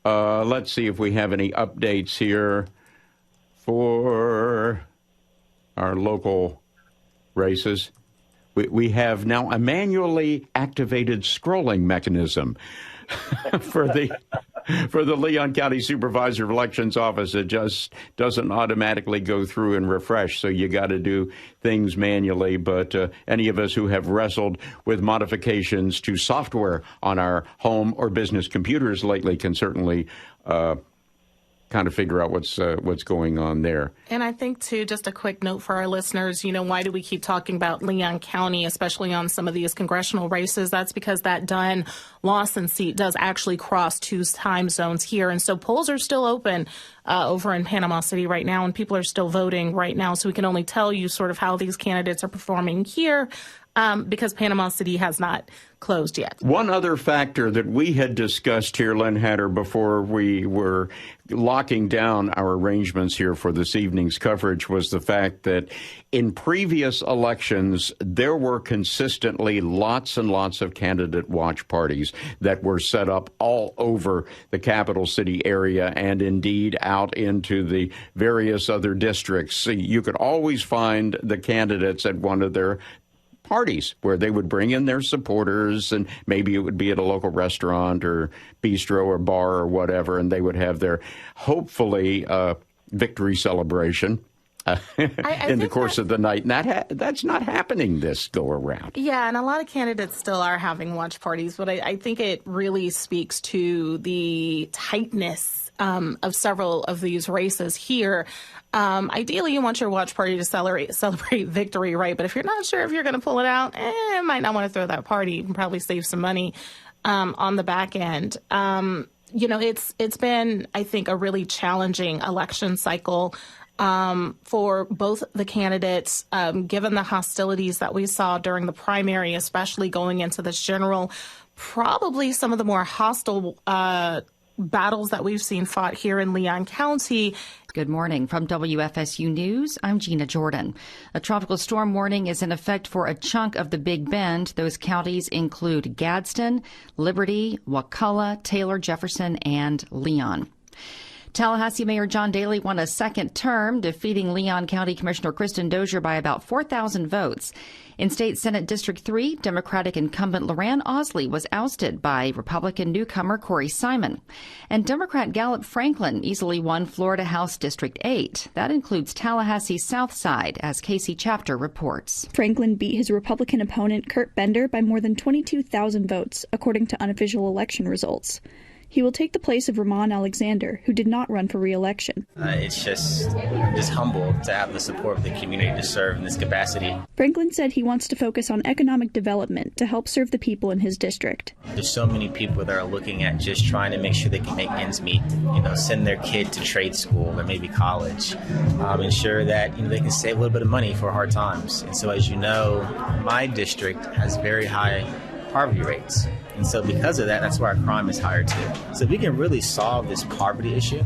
Let's see if we have any updates here for our local races. We have now a manually activated scrolling mechanism for the Leon County Supervisor of Elections office. It just doesn't automatically go through and refresh, so you got to do things manually. But any of us who have wrestled with modifications to software on our home or business computers lately can certainly kind of figure out what's going on there. And I think, too, just a quick note for our listeners, why do we keep talking about Leon County, especially on some of these congressional races? That's because that Dunn-Lawson seat does actually cross two time zones here. And so polls are still open over in Panama City right now, and people are still voting right now. So we can only tell you sort of how these candidates are performing here because Panama City has not closed yet. One other factor that we had discussed here, Lynn Hatter, before we were locking down our arrangements here for this evening's coverage was the fact that in previous elections, there were consistently lots and lots of candidate watch parties that were set up all over the capital city area and indeed out into the various other districts. You could always find the candidates at one of their parties where they would bring in their supporters, and maybe it would be at a local restaurant or bistro or bar or whatever, and they would have their hopefully victory celebration in the course of the night. And that's not happening this go around. Yeah, and a lot of candidates still are having watch parties, but I think it really speaks to the tightness of several of these races here. Ideally, you want your watch party to celebrate victory, right? But if you're not sure if you're going to pull it out, might not want to throw that party. You can probably save some money on the back end. It's been, I think, a really challenging election cycle for both the candidates, given the hostilities that we saw during the primary, especially going into this general, probably some of the more hostile battles that we've seen fought here in Leon County. Good morning. From WFSU News, I'm Gina Jordan. A tropical storm warning is in effect for a chunk of the Big Bend. Those counties include Gadsden, Liberty, Wakulla, Taylor, Jefferson, and Leon. Tallahassee Mayor John Daley won a second term, defeating Leon County Commissioner Kristen Dozier by about 4,000 votes. In State Senate District 3, Democratic incumbent Loran Osley was ousted by Republican newcomer Corey Simon. And Democrat Gallup Franklin easily won Florida House District 8. That includes Tallahassee's South Side, as Casey Chapter reports. Franklin beat his Republican opponent Kurt Bender by more than 22,000 votes, according to unofficial election results. He will take the place of Ramon Alexander, who did not run for re-election. It's just humble to have the support of the community to serve in this capacity. Franklin said he wants to focus on economic development to help serve the people in his district. There's so many people that are looking at just trying to make sure they can make ends meet, send their kid to trade school or maybe college, ensure that they can save a little bit of money for hard times. And so, as you know, my district has very high poverty rates. And so because of that, that's why our crime is higher too. So if we can really solve this poverty issue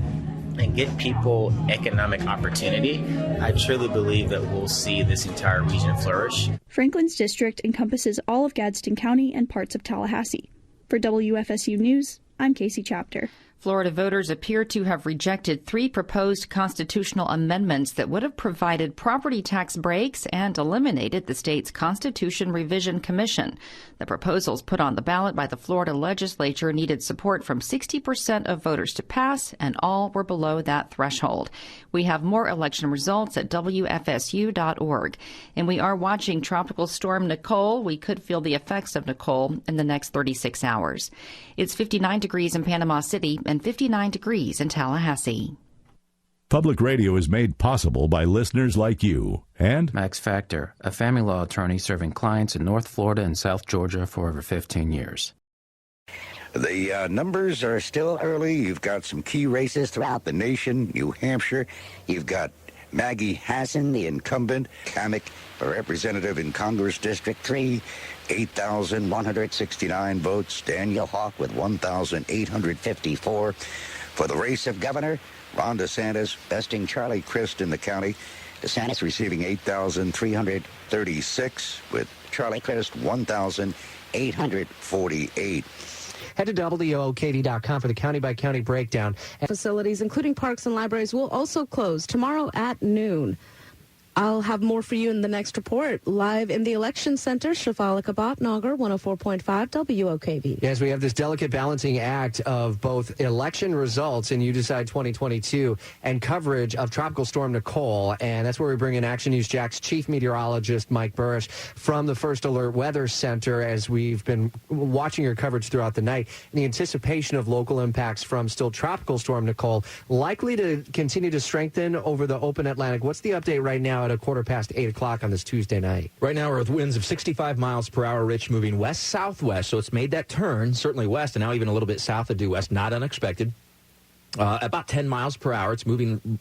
and get people economic opportunity, I truly believe that we'll see this entire region flourish. Franklin's district encompasses all of Gadsden County and parts of Tallahassee. For WFSU News, I'm Casey Chapter. Florida voters appear to have rejected 3 proposed constitutional amendments that would have provided property tax breaks and eliminated the state's Constitution Revision Commission. The proposals put on the ballot by the Florida legislature needed support from 60% of voters to pass, and all were below that threshold. We have more election results at WFSU.org. And we are watching Tropical Storm Nicole. We could feel the effects of Nicole in the next 36 hours. It's 59 degrees in Panama City and 59 degrees in Tallahassee. Public radio is made possible by listeners like you. And Max Factor, a family law attorney serving clients in North Florida and South Georgia for over 15 years. The numbers are still early. You've got some key races throughout the nation. New Hampshire, you've got Maggie Hassan, the incumbent, Kamek, a representative in Congress District 3, 8,169 votes. Daniel Hawk with 1,854. For the race of governor, Ron DeSantis besting Charlie Crist in the county. DeSantis receiving 8,336, with Charlie Crist 1,848. Head to WOKV.com for the county-by-county breakdown. Facilities, including parks and libraries, will also close tomorrow at noon. I'll have more for you in the next report. Live in the Election Center, Shafalika Bhatnagar, 104.5 WOKV. Yes, we have this delicate balancing act of both election results in UDecide 2022 and coverage of Tropical Storm Nicole. And that's where we bring in Action News Jack's chief meteorologist, Mike Burrish, from the First Alert Weather Center, as we've been watching your coverage throughout the night in the anticipation of local impacts from still Tropical Storm Nicole, likely to continue to strengthen over the open Atlantic. What's the update right now at a 8:15 on this Tuesday night? Right now we're with winds of 65 miles per hour, Rich, moving west-southwest, so it's made that turn, certainly west, and now even a little bit south of due west, not unexpected. About 10 miles per hour. It's moving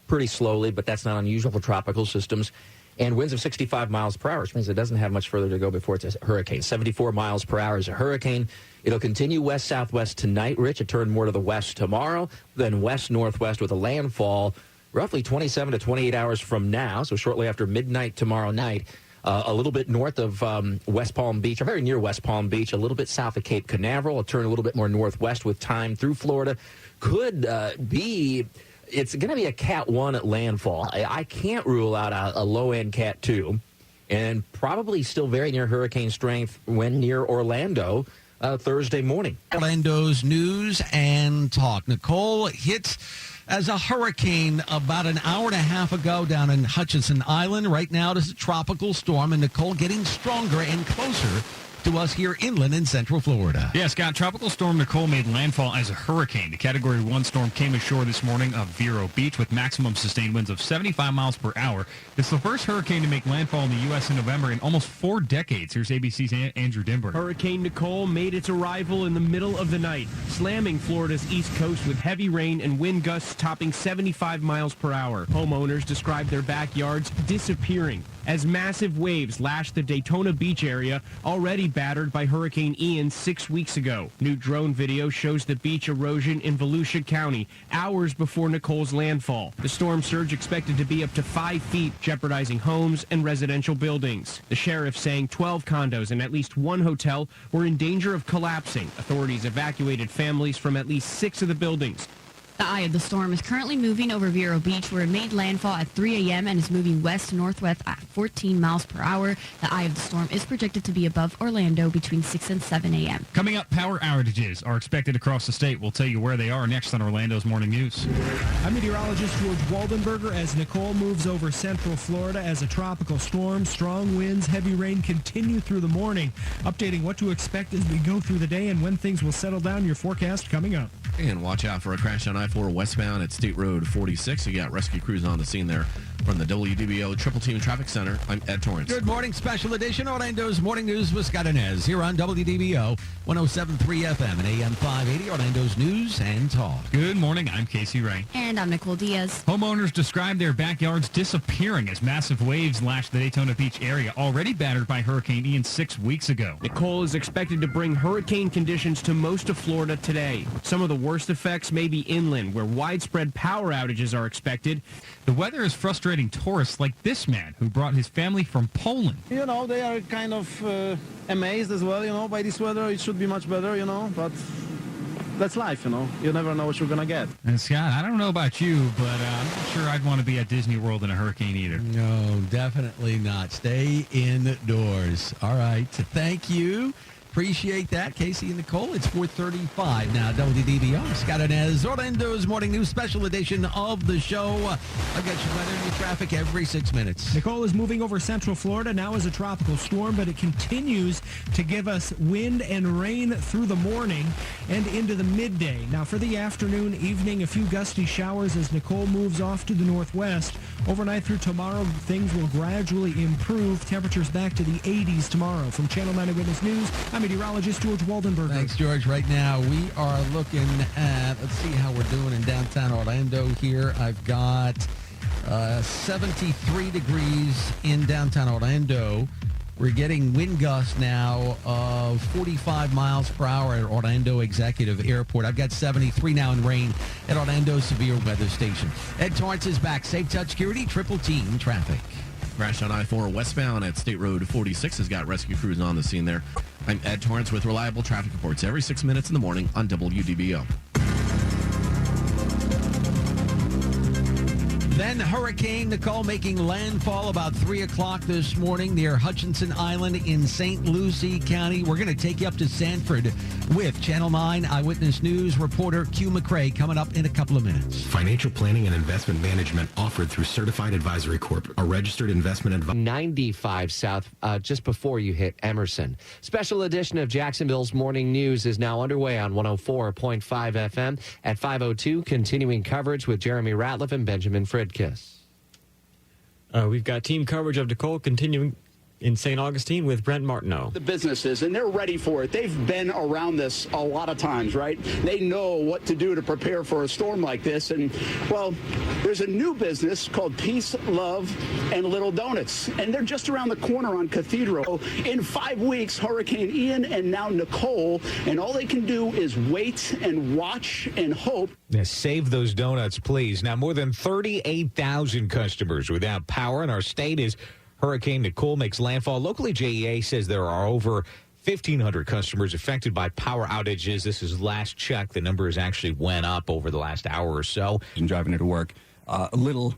pretty slowly, but that's not unusual for tropical systems. And winds of 65 miles per hour, which means it doesn't have much further to go before it's a hurricane. 74 miles per hour is a hurricane. It'll continue west-southwest tonight, Rich. It turn more to the west tomorrow, then west-northwest with a landfall roughly 27 to 28 hours from now, so shortly after midnight tomorrow night, a little bit north of West Palm Beach, or very near West Palm Beach, a little bit south of Cape Canaveral. It'll turn a little bit more northwest with time through Florida. It's going to be a Cat 1 at landfall. I can't rule out a low-end Cat 2, and probably still very near hurricane strength when near Orlando Thursday morning. Orlando's news and talk. Nicole hit as a hurricane about an hour and a half ago down in Hutchinson Island. Right now it is a tropical storm, and Nicole getting stronger and closer to us here inland in Central Florida. Yeah, Scott, Tropical Storm Nicole made landfall as a hurricane. The Category 1 storm came ashore this morning off Vero Beach with maximum sustained winds of 75 miles per hour. It's the first hurricane to make landfall in the U.S. in November in almost 4 decades. Here's ABC's Andrew Dimberg. Hurricane Nicole made its arrival in the middle of the night, slamming Florida's east coast with heavy rain and wind gusts topping 75 miles per hour. Homeowners described their backyards disappearing as massive waves lashed the Daytona Beach area, already battered by Hurricane Ian 6 weeks ago. New drone video shows the beach erosion in Volusia County hours before Nicole's landfall. The storm surge expected to be up to 5 feet, jeopardizing homes and residential buildings. The sheriff saying 12 condos and at least 1 hotel were in danger of collapsing. Authorities evacuated families from at least 6 of the buildings. The eye of the storm is currently moving over Vero Beach, where it made landfall at 3 a.m. and is moving west-northwest at 14 miles per hour. The eye of the storm is projected to be above Orlando between 6 and 7 a.m. Coming up, power outages are expected across the state. We'll tell you where they are next on Orlando's Morning News. I'm meteorologist George Waldenberger. As Nicole moves over Central Florida as a tropical storm, strong winds, heavy rain continue through the morning. Updating what to expect as we go through the day and when things will settle down. Your forecast coming up. And watch out for a crash on I-4 westbound at State Road 46. You got rescue crews on the scene there from the WDBO Triple Team Traffic Center. I'm Ed Torrance. Good morning, special edition Orlando's Morning News with Scott Inez here on WDBO 107.3 FM and AM 580, Orlando's News and Talk. Good morning, I'm Casey Ray. And I'm Nicole Diaz. Homeowners described their backyards disappearing as massive waves lashed the Daytona Beach area, already battered by Hurricane Ian 6 weeks ago. Nicole is expected to bring hurricane conditions to most of Florida today. Some of the worst effects may be inland, where widespread power outages are expected. The weather is frustrating tourists like this man who brought his family from Poland. You know, they are kind of amazed as well, you know, by this weather. It should be much better, you know, but that's life, you know. You never know what you're going to get. And Scott, I don't know about you, but I'm not sure I'd want to be at Disney World in a hurricane either. No, definitely not. Stay indoors. All right. Thank you. Appreciate that, Casey and Nicole. It's 4:35 now. WDBO, Scott Inez, Orlando's Morning News special edition of the show. I'll get you weather and your traffic every 6 minutes. Nicole is moving over Central Florida now as a tropical storm, but it continues to give us wind and rain through the morning and into the midday. Now for the afternoon, evening, a few gusty showers as Nicole moves off to the northwest. Overnight through tomorrow, things will gradually improve. Temperatures back to the 80s tomorrow. From Channel 9 Eyewitness News, I'm meteorologist George Waldenberger. Thanks, George. Right now, we are looking at, let's see how we're doing in downtown Orlando here. I've got 73 degrees in downtown Orlando. We're getting wind gusts now of 45 miles per hour at Orlando Executive Airport. I've got 73 now in rain at Orlando Severe Weather Station. Ed Torrance is back. Safe Touch Security, Triple Team Traffic. Crash on I-4 westbound at State Road 46 has got rescue crews on the scene there. I'm Ed Torrance with reliable traffic reports every 6 minutes in the morning on WDBO. Then Hurricane Nicole making landfall about 3 o'clock this morning near Hutchinson Island in St. Lucie County. We're going to take you up to Sanford with Channel 9 Eyewitness News reporter Q McCrae coming up in a couple of minutes. Financial planning and investment management offered through Certified Advisory Corp, a registered investment advisor. 95 south, just before you hit Emerson. Special edition of Jacksonville's Morning News is now underway on 104.5 FM at 5:02. Continuing coverage with Jeremy Ratliff and Benjamin Fridkiss. We've got team coverage of Nicole continuing in St. Augustine with Brent Martineau. The businesses, and they're ready for it. They've been around this a lot of times, right? They know what to do to prepare for a storm like this. And, well, there's a new business called Peace, Love, and Little Donuts. And they're just around the corner on Cathedral. In 5 weeks, Hurricane Ian and now Nicole, and all they can do is wait and watch and hope. Now, save those donuts, please. Now, more than 38,000 customers without power in our state as Hurricane Nicole makes landfall. Locally, JEA says there are over 1,500 customers affected by power outages. This is last check. The numbers actually went up over the last hour or so. And driving it to work, a little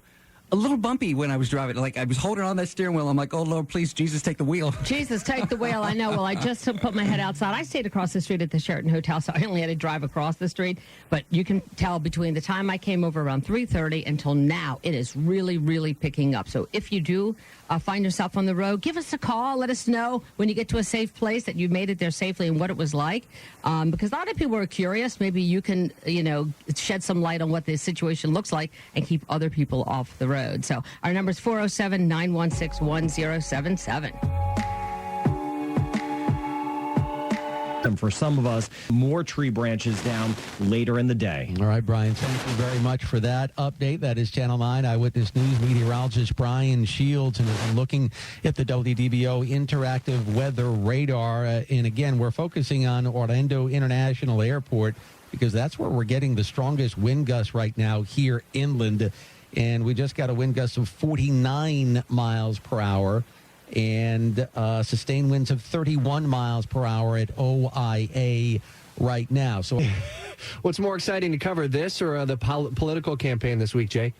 bumpy when I was driving. Like, I was holding on that steering wheel. I'm like, oh, Lord, please, Jesus, take the wheel. Jesus, take the wheel. I know. Well, I just put my head outside. I stayed across the street at the Sheraton Hotel, so I only had to drive across the street. But you can tell between the time I came over around 3:30 until now, it is really, really picking up. So if you do find yourself on the road, give us a call. Let us know when you get to a safe place that you made it there safely and what it was like. Because a lot of people are curious. Maybe you can, shed some light on what the situation looks like and keep other people off the road. So our number is 407-916-1077. For some of us, more tree branches down later in the day. All right, Brian, thank you very much for that update. That is Channel 9 Eyewitness News meteorologist Brian Shields, and looking at the WDBO interactive weather radar. And again, we're focusing on Orlando International Airport because that's where we're getting the strongest wind gusts right now here inland. And we just got a wind gust of 49 miles per hour. And sustained winds of 31 miles per hour at OIA right now. So, what's more exciting to cover, this or the political campaign this week, Jay?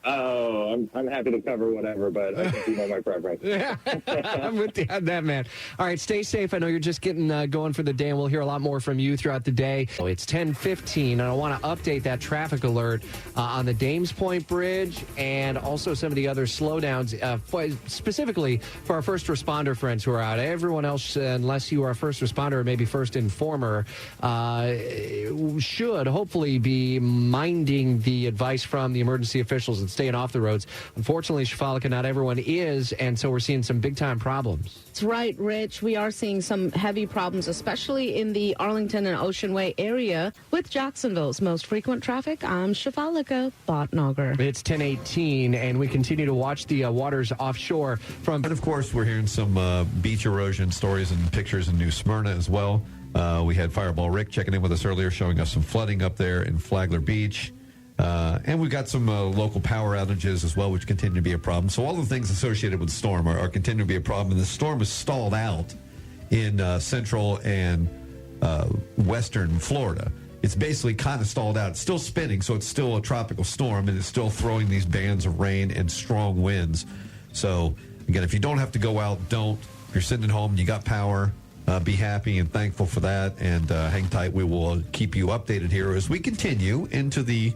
Oh, I'm happy to cover whatever, but I think you know my preference. Yeah, I'm with you on that, man. All right, stay safe. I know you're just getting going for the day, and we'll hear a lot more from you throughout the day. It's 10:15, and I want to update that traffic alert on the Dames Point Bridge and also some of the other slowdowns, specifically for our first responder friends who are out. Everyone else, unless you are a first responder or maybe first informer, should hopefully be minding the advice from the emergency officials and staying off the roads. Unfortunately, Shafalika, not everyone is, and so we're seeing some big-time problems. That's right, Rich. We are seeing some heavy problems, especially in the Arlington and Ocean Way area. With Jacksonville's most frequent traffic, I'm Shafalika Botnager. It's 10:18, and we continue to watch the waters offshore from... And, of course, we're hearing some beach erosion stories and pictures in New Smyrna as well. We had Fireball Rick checking in with us earlier, showing us some flooding up there in Flagler Beach. And we've got some local power outages as well, which continue to be a problem. So all the things associated with the storm are continuing to be a problem. And the storm is stalled out in central and western Florida. It's basically kind of stalled out. It's still spinning, so it's still a tropical storm, and it's still throwing these bands of rain and strong winds. So, again, if you don't have to go out, don't. If you're sitting at home and you got power, be happy and thankful for that. And hang tight. We will keep you updated here as we continue into the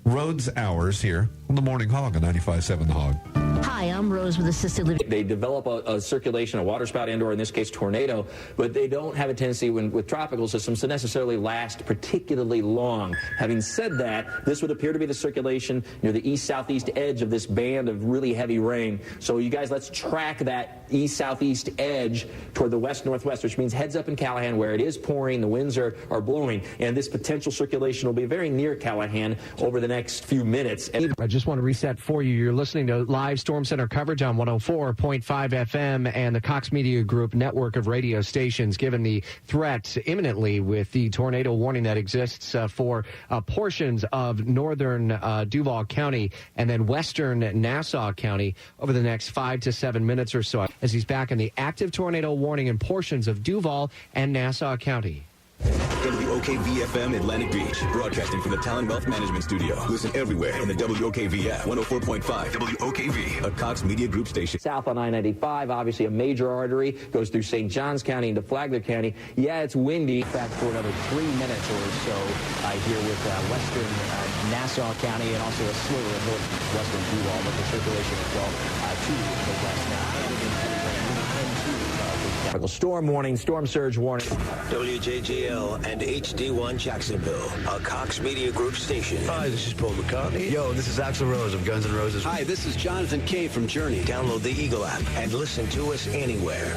Roads Hours here on the Morning Hog on 95.7 The Hog. Hi, I'm Rose with Assisted Living. They develop a circulation, a waterspout, and/or in this case, tornado, but they don't have a tendency with tropical systems to necessarily last particularly long. Having said that, this would appear to be the circulation near the east-southeast edge of this band of really heavy rain. So you guys, let's track that east-southeast edge toward the west-northwest, which means heads up in Callahan where it is pouring, the winds are blowing, and this potential circulation will be very near Callahan over the next few minutes. I just want to reset for you. You're listening to live Storm Center coverage on 104.5 FM and the Cox Media Group network of radio stations, given the threat imminently with the tornado warning that exists for portions of northern Duval County and then western Nassau County over the next 5 to 7 minutes or so, as he's back in the active tornado warning in portions of Duval and Nassau County. WOKV-FM Atlantic Beach, broadcasting from the Talon Wealth Management Studio. Listen everywhere in the WOKV app, 104.5 WOKV, a Cox Media Group station. South on I-95, obviously a major artery, goes through St. Johns County into Flagler County. Yeah, it's windy. In fact, for another 3 minutes or so here with western Nassau County and also a sliver of northwestern Duval, but the circulation as well to the west now. Storm warning, storm surge warning. WJGL and HD1 Jacksonville, a Cox Media Group station. Hi, this is Paul McCartney. Yo, this is Axl Rose of Guns N' Roses. Hi, this is Jonathan Kay from Journey. Download the Eagle app and listen to us anywhere.